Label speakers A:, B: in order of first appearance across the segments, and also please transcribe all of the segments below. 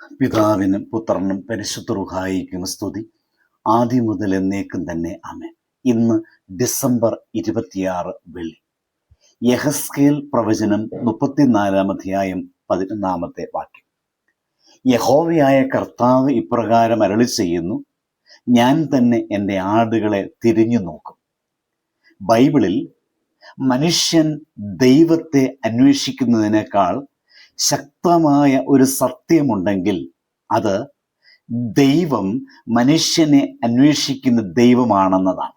A: പിതാവിനും പുത്രനും പരിശുദ്ധ റൂഹായിക്കും സ്തുതി, ആദ്യം മുതൽ എന്നേക്കും തന്നെ ആമേൻ. ഇന്ന് ഡിസംബർ 26 വെള്ളി. യെഹെസ്കേൽ പ്രവചനം 34 അധ്യായം 11 വാക്യം. യഹോവയായ കർത്താവ് ഇപ്രകാരം അരുളി ചെയ്യുന്നു, ഞാൻ തന്നെ എൻ്റെ ആടുകളെ തിരിഞ്ഞു നോക്കും. ബൈബിളിൽ മനുഷ്യൻ ദൈവത്തെ അന്വേഷിക്കുന്നതിനേക്കാൾ ശക്തമായ ഒരു സത്യമുണ്ടെങ്കിൽ അത് ദൈവം മനുഷ്യനെ അന്വേഷിക്കുന്ന ദൈവമാണെന്നതാണ്.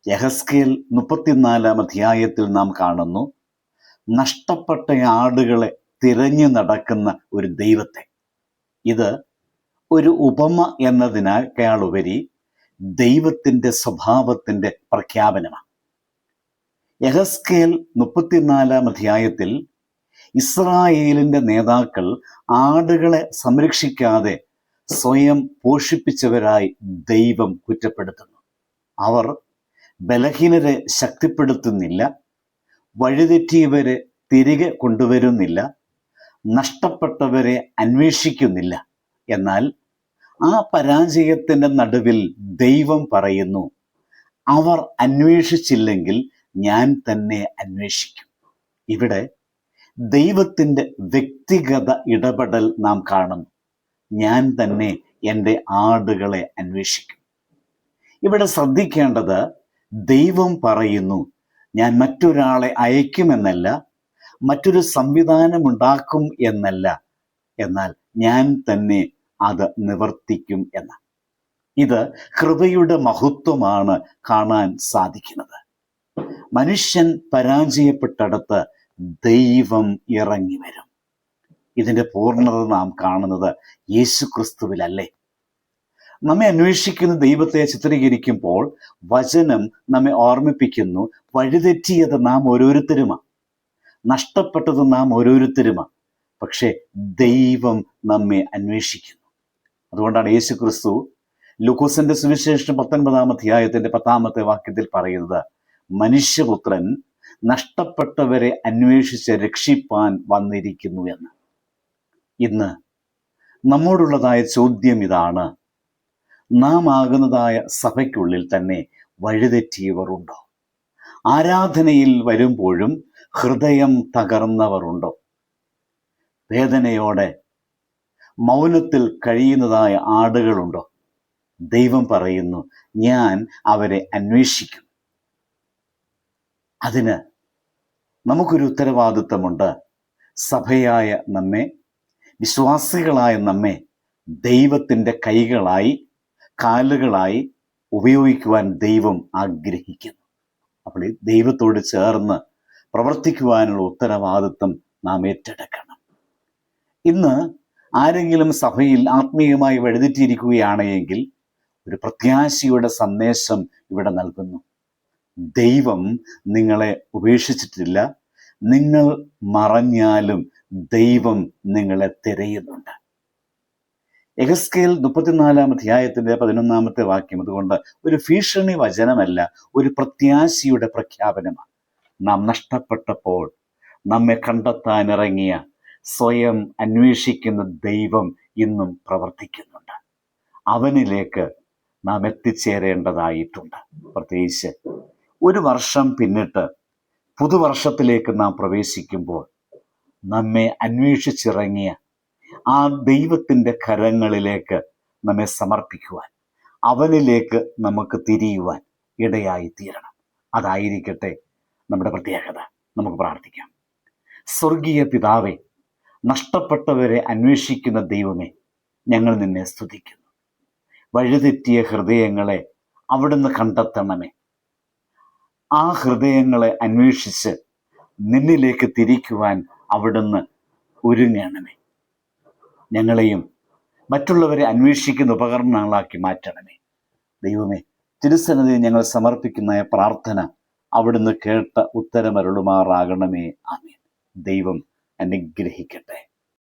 A: യെഹെസ്കേൽ 34 അധ്യായത്തിൽ നാം കാണുന്നു, നഷ്ടപ്പെട്ട ആടുകളെ തിരഞ്ഞു നടക്കുന്ന ഒരു ദൈവത്തെ. ഇത് ഒരു ഉപമ എന്നതിനേക്കാളുപരി ദൈവത്തിൻ്റെ സ്വഭാവത്തിൻ്റെ പ്രഖ്യാപനമാണ്. യെഹെസ്കേൽ 34 അധ്യായത്തിൽ ഇസ്രായേലിന്റെ നേതാക്കൾ ആടുകളെ സംരക്ഷിക്കാതെ സ്വയം പോഷിപ്പിച്ചവരായി ദൈവം കുറ്റപ്പെടുത്തുന്നു. അവർ ബലഹീനരെ ശക്തിപ്പെടുത്തുന്നില്ല, വഴിതെറ്റിയവരെ തിരികെ കൊണ്ടുവരുന്നില്ല, നഷ്ടപ്പെട്ടവരെ അന്വേഷിക്കുന്നില്ല. എന്നാൽ ആ പരാജയത്തിന്റെ നടുവിൽ ദൈവം പറയുന്നു, അവർ അന്വേഷിച്ചില്ലെങ്കിൽ ഞാൻ തന്നെ അന്വേഷിക്കും. ഇവിടെ ദൈവത്തിൻ്റെ വ്യക്തിഗത ഇടപെടൽ നാം കാണുന്നു. ഞാൻ തന്നെ എൻ്റെ ആടുകളെ അന്വേഷിക്കും. ഇവിടെ ശ്രദ്ധിക്കേണ്ടത്, ദൈവം പറയുന്നു, ഞാൻ മറ്റൊരാളെ അയക്കുമെന്നല്ല, മറ്റൊരു സംവിധാനം ഉണ്ടാക്കും എന്നല്ല, എന്നാൽ ഞാൻ തന്നെ അത് നിവർത്തിക്കും എന്ന. ഇത് കൃപയുടെ മഹത്വമാണ് കാണാൻ സാധിക്കുന്നത്. മനുഷ്യൻ പരാജയപ്പെട്ടിടത്ത് ദൈവം ഇറങ്ങി വരും. ഇതിൻ്റെ പൂർണ്ണത നാം കാണുന്നത് യേശുക്രിസ്തുവിലല്ലേ. നമ്മെ അന്വേഷിക്കുന്ന ദൈവത്തെ ചിത്രീകരിക്കുമ്പോൾ വചനം നമ്മെ ഓർമ്മിപ്പിക്കുന്നു, വഴിതെറ്റിയത് നാം ഓരോരുത്തരുമാണ്, നഷ്ടപ്പെട്ടത് നാം ഓരോരുത്തരുമാണ്. പക്ഷേ ദൈവം നമ്മെ അന്വേഷിക്കുന്നു. അതുകൊണ്ടാണ് യേശുക്രിസ്തു ലൂക്കോസിന്റെ സുവിശേഷം 19 അധ്യായത്തിന്റെ 10 വാക്യത്തിൽ പറയുന്നത്, മനുഷ്യപുത്രൻ നഷ്ടപ്പെട്ടവരെ അന്വേഷിച്ച് രക്ഷിപ്പാൻ വന്നിരിക്കുന്നു എന്ന്. ഇന്ന് നമ്മോടുള്ളതായ ചോദ്യം ഇതാണ്, നാം ആകുന്നതായ സഭയ്ക്കുള്ളിൽ തന്നെ വഴിതെറ്റിയവർ ഉണ്ടോ? ആരാധനയിൽ വരുമ്പോഴും ഹൃദയം തകർന്നവർ ഉണ്ടോ? വേദനയോടെ മൗനത്തിൽ കഴിയുന്നതായ ആടുകളുണ്ടോ? ദൈവം പറയുന്നു, ഞാൻ അവരെ അന്വേഷിക്കും. അതിന് നമുക്കൊരു ഉത്തരവാദിത്വമുണ്ട്. സഭയായ നമ്മെ, വിശ്വാസികളായ നമ്മെ ദൈവത്തിൻ്റെ കൈകളായി, കാലുകളായി ഉപയോഗിക്കുവാൻ ദൈവം ആഗ്രഹിക്കുന്നു. അപ്പോൾ ഈ ദൈവത്തോട് ചേർന്ന് പ്രവർത്തിക്കുവാനുള്ള ഉത്തരവാദിത്വം നാം ഏറ്റെടുക്കണം. ഇന്ന് ആരെങ്കിലും സഭയിൽ ആത്മീയമായി വഴിതെറ്റിയിരിക്കുകയാണെങ്കിൽ ഒരു പ്രത്യാശയുടെ സന്ദേശം ഇവിടെ നൽകുന്നു. ദൈവം നിങ്ങളെ ഉപേക്ഷിച്ചിട്ടില്ല. നിങ്ങൾ മറഞ്ഞാലും ദൈവം നിങ്ങളെ തിരയുന്നുണ്ട്. യെഹെസ്കേൽ 34 അധ്യായത്തിന്റെ 11 വാക്യം അതുകൊണ്ട് ഒരു ഭീഷണി വചനമല്ല, ഒരു പ്രത്യാശയുടെ പ്രഖ്യാപനമാണ്. നാം നഷ്ടപ്പെട്ടപ്പോൾ നമ്മെ കണ്ടെത്താനിറങ്ങിയ, സ്വയം അന്വേഷിക്കുന്ന ദൈവം ഇന്നും പ്രവർത്തിക്കുന്നുണ്ട്. അവനിലേക്ക് നാം എത്തിച്ചേരേണ്ടതായിട്ടുണ്ട്. പ്രത്യേകിച്ച് ഒരു വർഷം പിന്നിട്ട് പുതുവർഷത്തിലേക്ക് നാം പ്രവേശിക്കുമ്പോൾ നമ്മെ അന്വേഷിച്ചിറങ്ങിയ ആ ദൈവത്തിൻ്റെ കരങ്ങളിലേക്ക് നമ്മെ സമർപ്പിക്കുവാൻ, അവനിലേക്ക് നമുക്ക് തിരിയുവാൻ ഇടയായി തീരണം. അതായിരിക്കട്ടെ നമ്മുടെ പ്രത്യേകത. നമുക്ക് പ്രാർത്ഥിക്കാം. സ്വർഗീയ പിതാവേ, നഷ്ടപ്പെട്ടവരെ അന്വേഷിക്കുന്ന ദൈവമേ, ഞങ്ങൾ നിന്നെ സ്തുതിക്കുന്നു. വഴിതെറ്റിയ ഹൃദയങ്ങളെ അവിടുന്ന് കണ്ടെത്തണമേ. ആ ഹൃദയങ്ങളെ അന്വേഷിച്ച് നിന്നിലേക്ക് തിരിക്കുവാൻ അവിടുന്ന് ഒരുങ്ങണമേ. ഞങ്ങളെയും മറ്റുള്ളവരെ അന്വേഷിക്കുന്ന ഉപകരണങ്ങളാക്കി മാറ്റണമേ. ദൈവമേ, തിരുസന്നിധിയിൽ ഞങ്ങൾ സമർപ്പിക്കുന്ന പ്രാർത്ഥന അവിടുന്ന് കേട്ട ഉത്തരമരുളുമാറാകണമേ. ആമേൻ. ദൈവം അനുഗ്രഹിക്കട്ടെ.